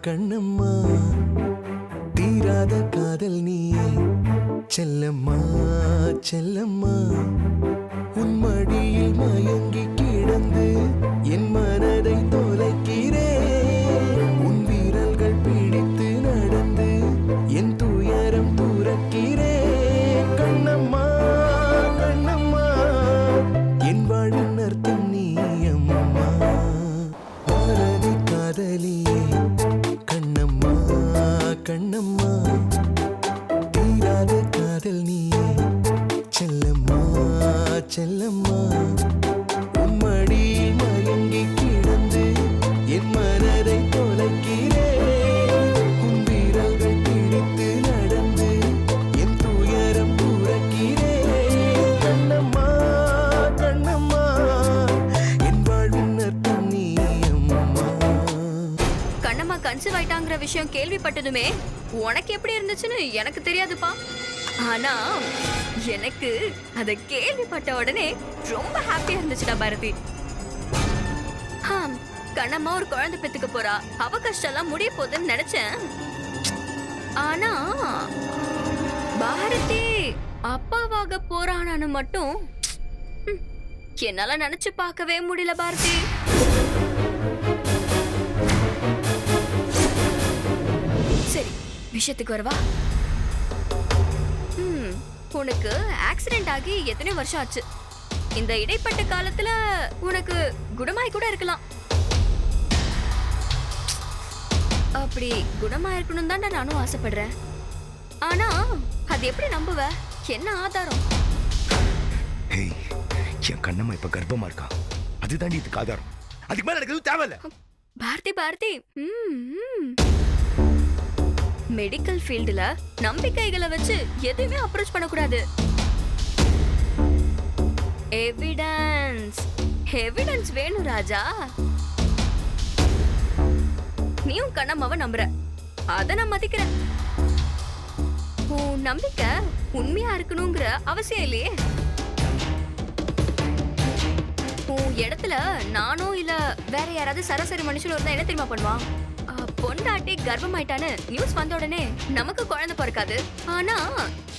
கண்ணம்மா தீராத காதல் நீயே செல்லம்மா செல்லம்மா உன் மடியில் மயங்கி கிடந்து என் மனதை தொலைக்கிறேன் உன் வீரல்கள் பிடித்து நடந்து என் துயரம் துறக்கிறேன் கண்ணம்மா கண்ணம்மா என் வாழ்வின் அர்த்தம் நீ அம்மா பாரதி காதலியே கண்ணம்மா கண்ணம்மா தீராத காதல் நீயே செல்லம்மா செல்லம்மா உன் மடியில் மயங்கி கிடந்து என் மனதை தொலைக்கிறேன் உன் வீரல்கள் பிடித்து நடந்து என் துயரம் துறக்கிறேன் கண்ணம்மா கண்ணம்மா என் வாழ்வின் அர்த்தம் நீ அம்மா. கண்ணம்மா கன்சீவ் ஆயிட்டாங்கிற விஷயம் கேள்விப்பட்டதுமே உனக்கு எப்படி இருந்துச்சுன்னு எனக்கு தெரியாதுப்பா. ஆனா எனக்கு அத கேள்விப்பட்ட உடனே ரொம்ப ஹாப்பியா இருந்துச்சுடா பாரதி. கண்ணம்மா ஒரு குழந்தை பெத்துக்க போறா, அவ கஷ்டம் எல்லாம் முடிய போகுதுன்னு நினைச்சேன். ஆனா பாரதி அப்பாவாக போறானான்னு மட்டும் என்னால நினைச்சு பார்க்கவே முடியல பாரதி. சரி, விஷயத்துக்கு வரவா. உனக்கு ஆக்சிடென்ட் ஆகி எத்தனை வருஷம் ஆச்சு? இந்த இடைப்பட்ட காலத்துல உனக்கு குணமாய் கூட இருக்கலாம். அப்படி குணமாயிருக்கணும் தான் நானும் ஆசைப்படுறேன். ஆனா அது எப்படி நம்புவ? என்ன ஆதாரம்? என் கண்ணம்மா இப்ப கர்ப்பமா இருக்கா, அதுதான் இதுக்கு ஆதாரம். அதுக்கு மேல எனக்கு தேவையில்ல. பாரதி பாரதி, மெடிக்கல் ஃபீல்டுல நம்பிக்கைகளை வச்சு எதுவுமே அப்ரோச் பண்ணக்கூடாது. எவிடன்ஸ் எவிடன்ஸ் வேணும் ராஜா. நீயும் கண்ணம்மாவை நம்புற, அத நான் மதிக்கிறேன். உன் நம்பிக்கை உண்மையா இருக்கணுங்கிற அவசியம் இல்லையே. உன் இடத்துல நானும் இல்ல வேற யாராவது சராசரி மனுஷன் இருந்தா என்ன தெரியுமா பண்ணுவான்? பொண்டாட்டி கர்ப்பமாயிட்டான்னு நியூஸ் வந்த உடனே நமக்கு குழந்தை பிறக்காது. ஆனா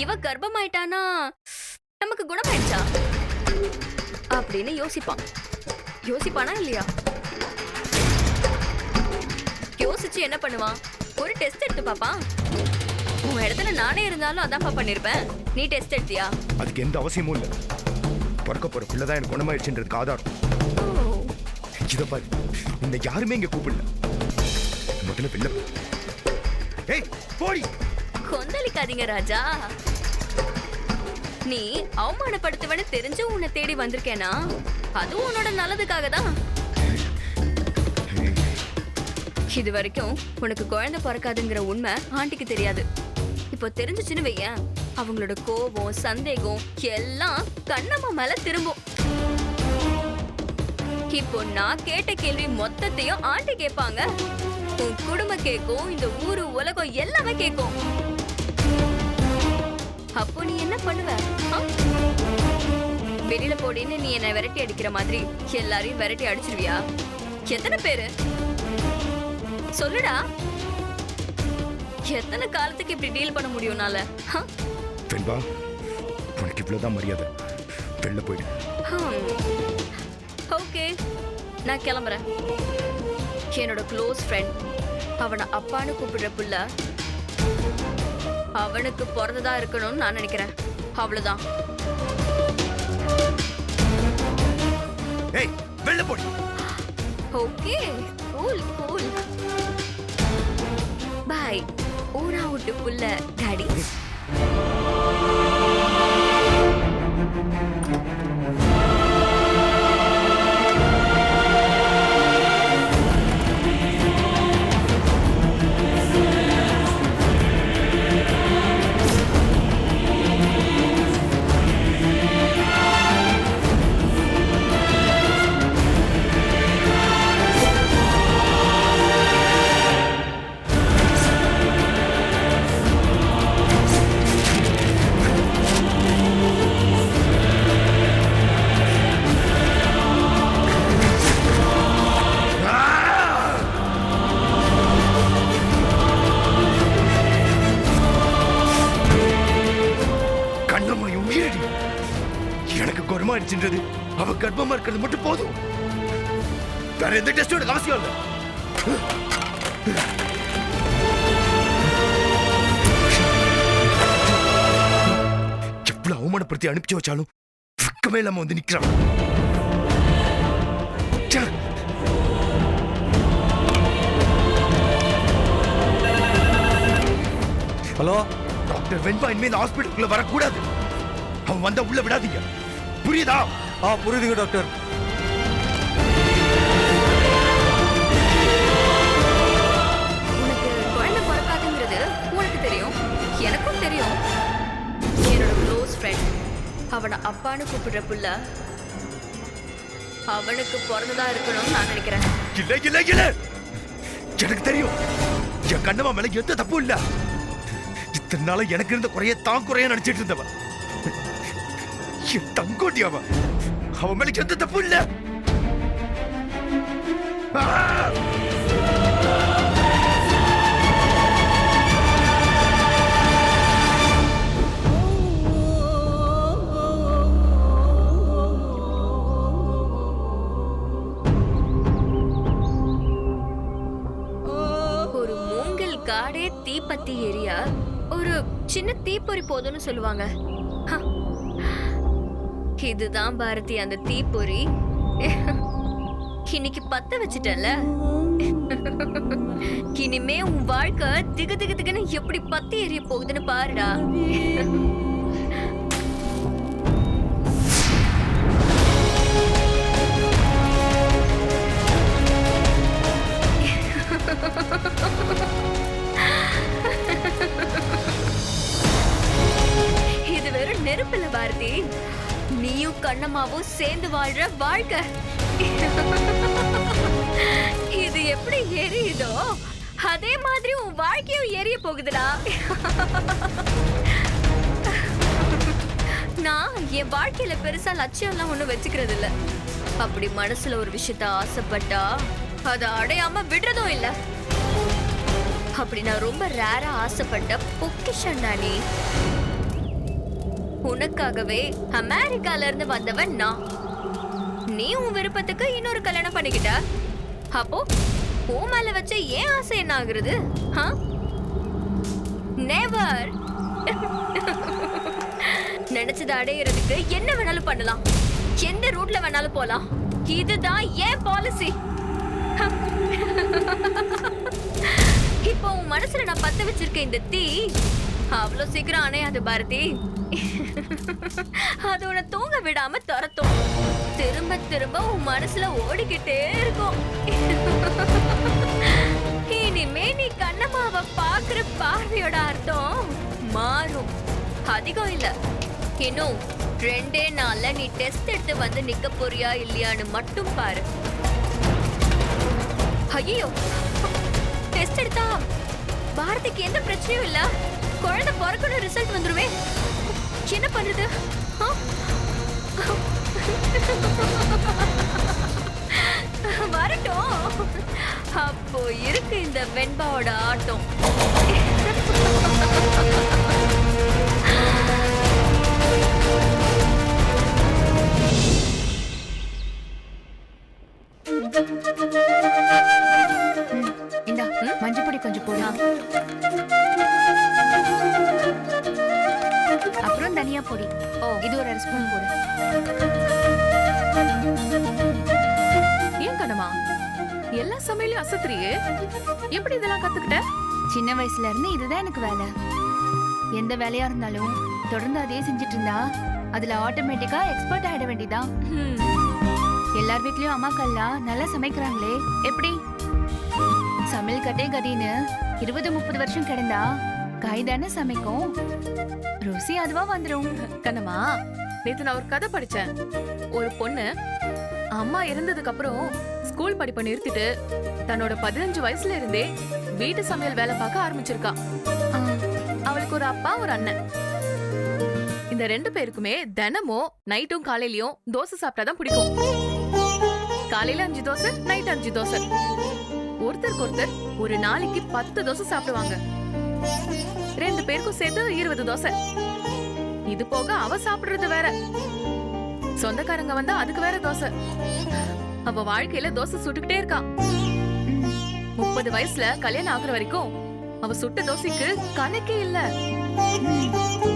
இவ கர்ப்பமாயிட்டானா நமக்கு குணமாயிடுச்சா அப்படின்னு யோசிப்பான். யோசிப்பானா இல்லையா? யோசிச்சு என்ன பண்ணுவான்? ஒரு டெஸ்ட் எடுத்து பாப்பான். உன் இடத்துல நானே இருந்தாலும் அதான்ப்பா பண்ணிருப்பேன். நீ டெஸ்ட் எடுத்தியா? அதுக்கு எந்த அவசியமும் இல்ல. பிறக்க போற பிள்ளைதான் எனக்கு குணமாயிடுச்சுன்றதுக்கு ஆதாரம். இத பாரு, இந்த யாருமே இங்க கூப்பிடல. முதல்ல பிள்ளை. ஏய் போடி. கொந்தளிக்காதீங்க ராஜா. நீ அவமானப்படுத்துவன்னு தெரிஞ்சு உன்னை தேடி வந்திருக்கேனா? அதுவும் உன்னோட நல்லதுக்காக தான். இது வரைக்கும் உனக்கு குழந்தை பிறக்காதுங்கிற உண்மை ஆண்டிக்கு தெரியாது. இப்போ தெரிஞ்சுச்சுன்னு வையேன், அவங்களோட கோபம் சந்தேகம் எல்லாம் கண்ணம்மா மேல திரும்பும். இப்போ நான் கேட்ட கேள்வி மொத்தத்தையும் ஆண்டி கேட்பாங்க. உன் குடும்பம் கேட்கும், இந்த ஊரு உலகம் எல்லாமே கேட்கும். அப்போ நீ என்ன பண்ணுவ? வெளியில போடின்னு நீ என்ன விரட்டி அடிக்கிற மாதிரி எல்லாரையும் விரட்டி அடிச்சிருவியா? எத்தனை பேரு சொல்லுடா? எத்தனை காலத்துக்கு இப்படி டீல் பண்ண முடியும்னால? உனக்கு இவ்வளவுதான் மரியாதை. வெளில போயிடு. ஓகே, நான் கிளம்புறேன். என்னோட க்ளோஸ் ஃப்ரெண்ட், அவனை அப்பான்னு கூப்பிடுற புள்ள அவனுக்கு பிறந்ததா இருக்கணும்னு நான் நினைக்கிறேன். அவ்வளவுதான். ஏய் வெளில போடி. Okay, cool cool. பை. ஊரா விட்டு புள்ள டாடி. இருந்துச்சுன்றது அவ கர்ப்பமா இருக்கிறது மட்டும் போதும். வேற எந்த டெஸ்டோட அவசியம் இல்லை. எவ்வளவு அவமானப்படுத்தி அனுப்பிச்சு வச்சாலும் வெக்கமே இல்லாம வந்து நிக்கிறான். ஹலோ டாக்டர் வெண்பா இனிமே இந்த ஹாஸ்பிட்டலுக்குள்ள வரக்கூடாது. அவன் வந்தா உள்ள விடாதீங்க, புரியுதா? புரியுதுங்க டாக்டர். உனக்கு குழந்தை பிறக்காதுங்கிறது உனக்கு தெரியும், எனக்கும் தெரியும். என்னோட க்ளோஸ் ஃப்ரெண்ட் அவனை அப்பான்னு கூப்பிடுற புள்ள அவனுக்கு பிறந்ததா இருக்கணும்னு நான் நினைக்கிறேன். இல்ல இல்ல இல்ல, எனக்கு தெரியும் என் கண்ணம்மா மேல எந்த தப்பும் இல்ல. இத்தனை நாள எனக்கு இருந்த குறைய தான் குறைய நினைச்சிட்டு இருந்தவன் என் தங்கோட்டி. அவன் மேல எந்த தப்பும் இல்ல. ஒரு மூங்கில் காடே தீப்பத்தி எரியா ஒரு சின்ன தீப்பொறி போதும்னு சொல்லுவாங்க. இதுதான் பாரதி அந்த தீப்பொறி. இன்னைக்கு பத்த வச்சிட்டல, இனிமே உன் வாழ்க்கை திகு திகு திகுன்னு எப்படி பத்தி எரிய போகுதுன்னு பாருடா. இது வெறும் நெருப்பில்ல பாரதி, நீயும் கண்ணம்மாவும் சேர்ந்து வாழ்ற வாழ்க்கை. இது எப்படி எரியுதோ அதே மாதிரி உன் வாழ்க்கையும் எரிய போகுதுடா. நான் என் வாழ்க்கையில பெருசா லட்சியம் எல்லாம் ஒண்ணும் வச்சுக்கிறது இல்ல. அப்படி மனசுல ஒரு விஷயத்த ஆசைப்பட்டா அதை அடையாம விடுறதும் இல்ல. அப்படி நான் ரொம்ப ரேரா ஆசைப்பட்ட பொக்கிஷன்டா நீ. உனக்காகவே அமெரிக்கால இருந்து வந்தவன் நான். நீ உன் விருப்பத்துக்கு இன்னொரு கல்யாணம் பண்ணிக்கிட்ட. அப்போ உன் மேல வச்ச ஏன் ஆசை என்ன ஆகுறது? நெவர். நினைச்சதை அடையிறதுக்கு என்ன வேணாலும் பண்ணலாம், எந்த ரூட்ல வேணாலும் போலாம். இதுதான் ஏன் பாலிசி. இப்போ உன் மனசுல நான் பத்த வச்சிருக்க இந்த தீ அவ்வளவு சீக்கிரம் அணையாது பாரதி. அது உன்னை தூங்க விடாம துரத்தும். திரும்ப திரும்ப உன் மனசுல ஓடிக்கிட்டே இருக்கும். இனிமே நீ கண்ணம்மாவை பாக்குற பார்வையோட அர்த்தம் மாறும். அதிகம் இல்ல, இன்னும் 2 நாள்ல நீ டெஸ்ட் எடுத்து வந்து நிக்க போறியா இல்லையான்னு மட்டும் பாரு. ஐயோ, டெஸ்ட் எடுத்தா பாரதிக்கு எந்த பிரச்சனையும் இல்ல, குழந்தை பிறக்கணும் ரிசல்ட் வந்துருவே. என்ன பண்றது? வரட்டும், அப்போ இருக்கு இந்த வெண்பாவோட ஆட்டம். இந்தா மஞ்சப்பொடி கொஞ்சம் போடா, அப்புறம் தனியா பொடி. இது ஒரு 1 ஸ்பூன் போடு. ஏன் கண்ணம்மா எல்லா சமையலையும் அசத்துறியே? எப்படி இதெல்லாம் கத்துக்கிட்ட? சின்ன வயசுல இருந்து இதுதான் எனக்கு வேலை. எந்த வேலையா இருந்தாலும் தொடர்ந்து அதே செஞ்சுட்டு இருந்தா அதுல ஆட்டோமேட்டிக்கா எக்ஸ்பர்ட் ஆயிட வேண்டியதான். எல்லார் வீட்லயும் அம்மாக்கெல்லாம் நல்லா சமைக்கிறாங்களே, எப்படி? சமையல் கட்டே கட்டின்னு 20-30 வருஷம் கிடந்தா காய் தானே சமைக்கும், ருசி அதுவா வந்துடும். கண்ணம்மா, நேத்து நான் ஒரு கதை படிச்சேன். ஒரு பொண்ணு அம்மா இறந்ததுக்கு அப்புறம் ஸ்கூல் படிப்பை நிறுத்திட்டு தன்னோட 15 வயசுல இருந்தே வீட்டு சமையல் வேலை பார்க்க ஆரம்பிச்சிருக்கா. அவளுக்கு ஒரு அப்பா, ஒரு அண்ணன். இந்த 2 பேருக்குமே தினமும் நைட்டும் காலையிலயும் தோசை சாப்பிட்டாதான் பிடிக்கும். காலையில 5 தோசை, நைட் 5 தோசை. ஒருத்தருக்கு ஒருத்தர் ஒரு நாளைக்கு 10 தோசை சாப்பிடுவாங்க. 2 பேருக்கும் சேர்த்து 20 தோசை. இது போக அவ சாப்பிடுறது வேற. சொந்தக்காரங்க வந்தா அதுக்கு வேற தோசை. அவ வாழ்க்கையில தோசை சுட்டுக்கிட்டே இருக்கா. 30 வயசுல கல்யாணம் ஆகுற வரைக்கும் அவ சுட்ட தோசைக்கு கணக்கே இல்ல.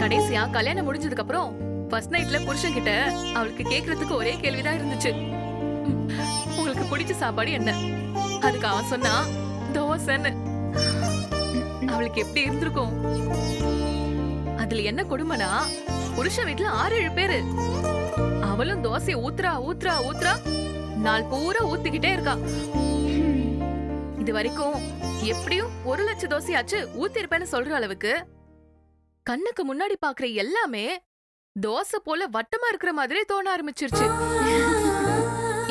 கடைசியா கல்யாணம் முடிஞ்சதுக்கு அப்புறம் ஃபர்ஸ்ட் நைட்ல புருஷன் கிட்ட அவளுக்கு கேக்குறதுக்கு ஒரே கேள்விதான் இருந்துச்சு, உங்களுக்கு பிடிச்ச சாப்பாடு என்ன? அதுக்கு அவன் சொன்னா தோசைன்னு. அவளுக்கு எப்படி இருந்திருக்கும்? அதுல என்ன கொடுமைனா, புருஷன் வீட்டுல 6-7 பேரு. அவளும் தோசையை ஊத்துறா ஊத்துறா ஊத்துறா, நாள் பூரா ஊத்திக்கிட்டே இருக்கா. இது வரைக்கும் எப்படியும் 1 லட்சம் தோசையாச்சு ஊத்திருப்பேன்னு சொல்ற அளவுக்கு கண்ணுக்கு முன்னாடி பாக்குற எல்லாமே தோசை போல வட்டமா இருக்கிற மாதிரி தோண ஆரம்பிச்சிருச்சு.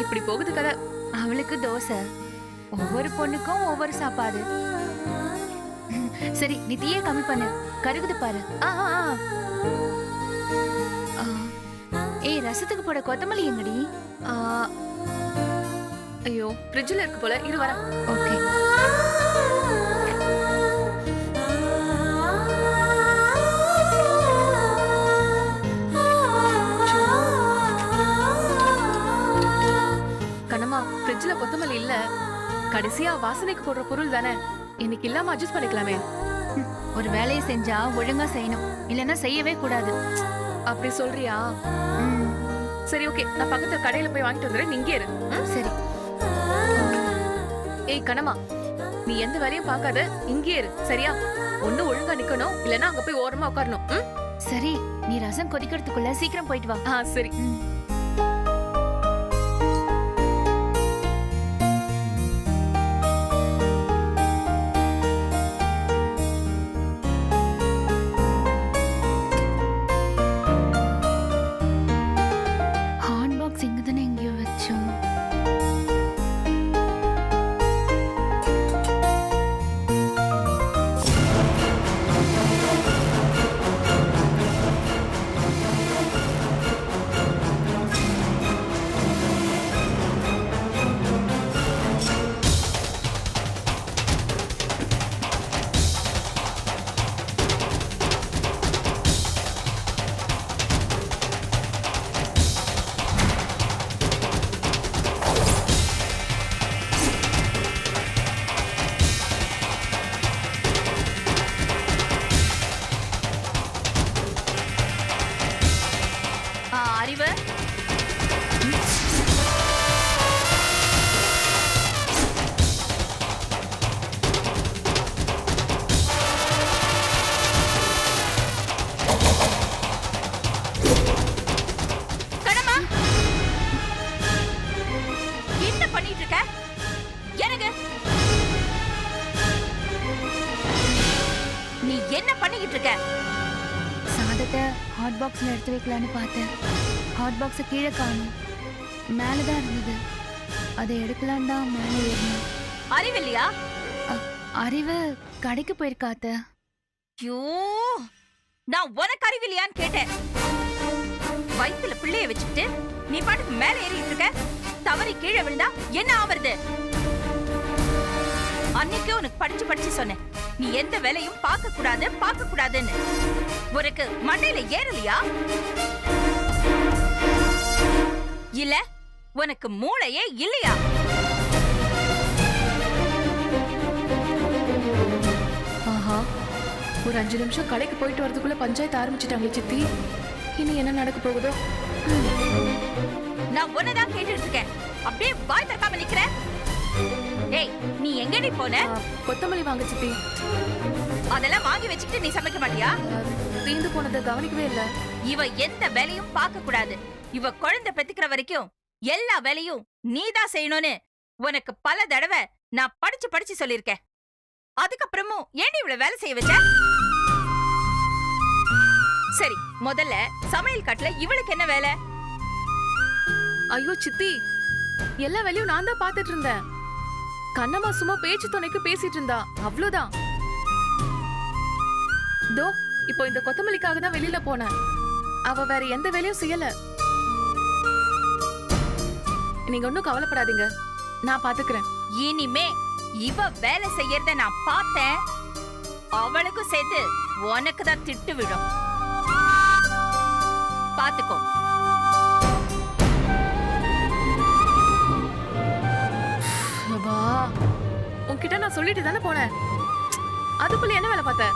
இப்படி போகுது கதை. அவளுக்கு தோசை, ஒவ்வொரு பொண்ணுக்கும் ஒவ்வொரு சாப்பாடு. சரி, நீ தீயே கம்மி பண்ணு, கருகுது பாரு. ஏய், ரசத்துக்கு போட கொத்தமல்லி எங்கடி? ஐயோ, ஃப்ரிட்ஜ்ல இருக்கு போல, இரு வரேன். ஓகே. கண்ணம்மா, ஃப்ரிட்ஜ்ல கொத்தமல்லி இல்ல. கடைசியா வாசனைக்கு போடுற பொருள் தானே, இன்னைக்கு இல்லாம அட்ஜஸ்ட் பண்ணிக்கலாமே. ஒரு வேலையை செஞ்சா ஒழுங்கா செய்யணும், இல்லைன்னா செய்யவே கூடாது. அப்படி சொல்றியா? சரி, ஓகே, நான் பக்கத்துல கடையில போய் வாங்கிட்டு வந்துடுறேன், நீங்க இரு. சரி. ஏய் கண்ணம்மா, நீ எந்த வேலையும் பார்க்காத, இங்கே இரு, சரியா? ஒண்ணு ஒழுங்கா நிக்கணும், இல்லன்னா அங்க போய் ஓரமா உட்காரணும். சரி, நீ ரசம் கொதிக்கிறதுக்குள்ள சீக்கிரம் போயிட்டு வா. சரி. ஹாட் பாக்ஸ் இங்க தானே எங்கேயோ வச்சோம். அறிவு, கடமா என்ன பண்ணிட்டு இருக்க? எனக்கு நீ என்ன பண்ணிக்கிட்டு இருக்க? சாதத்தை ஹாட் பாக்ஸ்ல எடுத்து வைக்கலான்னு பார்த்தேன். ஹாட் பாக்ஸை கீழே காணும், மேலதான் இருந்தது. அதை எடுக்கலான்னு தான் மேலே ஏறினேன். அறிவில்லையா? அறிவு கடைக்கு போயிருக்காத்த. ஐயோ, நான் உனக்கு அறிவில்லையான்னு கேட்டேன். வயித்துல பிள்ளைய வச்சுட்டு நீ பாட்டுக்கு மேல ஏறிட்டு இருக்க. தவறி கீழே விழுந்தா என்ன ஆவறது? அன்னைக்கே உனக்கு படிச்சு படிச்சு சொன்னேன், நீ எந்த வேலையும் பார்க்க கூடாதுன்னு. உனக்கு மண்டையில ஏறலையா? இல்ல உனக்கு மூளையே இல்லையா? ஆஹா, ஒரு 5 நிமிஷம் கடைக்கு போயிட்டு வரதுக்குள்ள பஞ்சாயத்து ஆரம்பிச்சுட்டாங்களே சித்தி. இனி என்ன நடக்க போகுதோ? நான் உன்னதான் கேட்டுட்டு இருக்கேன், அப்படியே வாய் திறக்காம நிக்கிற. ஏய், நீ எங்கடி போன? கொத்தமல்லி வாங்க சித்தி. அதெல்லாம் வாங்கி வச்சுக்கிட்டு நீ சமைக்க மாட்டியா? தீந்து போனதை கவனிக்கவே இல்ல. இவ எந்த வேலையும் பார்க்க கூடாது. இவ குழந்தை பெத்துக்கிற வரைக்கும் எல்லா வேலையும் நீதான் செய்யணும்னு உனக்கு பல தடவை நான் படிச்சு படிச்சு சொல்லிருக்கேன். அதுக்கப்புறமும் ஏன் இவ்வளவு வேலை செய்ய வச்ச? சரி, முதல்ல சமையல் கட்டுல இவளுக்கு என்ன வேலை? ஐயோ சித்தி, எல்லா வேலையும் நான் தான் பாத்துட்டு இருந்தேன். கண்ணம்மா சும்மா பேச்சு துணைக்கு பேசிட்டு இருந்தா, அவ்வளவுதான். தோ இப்போ இந்த கொத்தமல்லிக்காக தான் வெளியில போனேன். அவ வேற எந்த வேலையும் செய்யல. நீங்க ஒன்னும் கவலைப்படாதீங்க, நான் பாத்துக்கிறேன். இனிமே இவ வேலை செய்யறத நான் பார்த்தேன், அவளுக்கும் சேர்த்து உனக்கு தான் திட்டு விடும். பாத்துக்கோ. உன்கிட்ட நான் சொல்லிட்டு தானே போனேன். அதுக்குள்ள என்ன வேலை பார்த்த?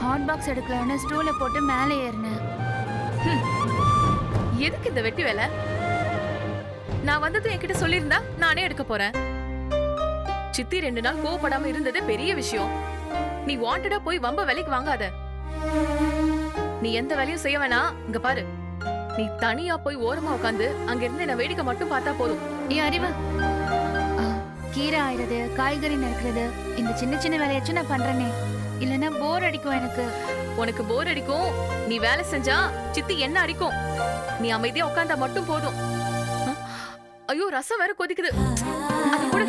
ஹாட் பாக்ஸ் எடுக்கலான்னு ஸ்டூல போட்டு மேலே ஏறினேன். எதுக்கு இந்த வெட்டி வேலை? நான் வந்ததும் என்கிட்ட சொல்லியிருந்தா நானே எடுக்க போறேன். சித்தி 2 நாள் கோவப்படாம இருந்தது பெரிய விஷயம். நீ வாண்டடா போய் வம்ப வேலைக்கு வாங்காத. நீ எந்த வேலையும் செய்ய வேணாம். இங்க பாரு, நீ தனியா போய் ஓரமா உட்காந்து அங்க இருந்து என்ன வேடிக்கை மட்டும் பார்த்தா போதும். ஏன் அறிவு, கீரை ஆயிடுறது, காய்கறி நறுக்கிறது, இந்த சின்ன சின்ன வேலையாச்சும் நான் பண்றேனே. இல்லைன்னா போர் அடிக்கும் எனக்கு. உனக்கு போர் அடிக்கும், நீ வேலை செஞ்சா சித்தி என்ன அடிக்கும். நீ அமைதியா உட்காந்தா மட்டும் போதும். ஐயோ, ரசம் வேற கொதிக்குது. அது கூட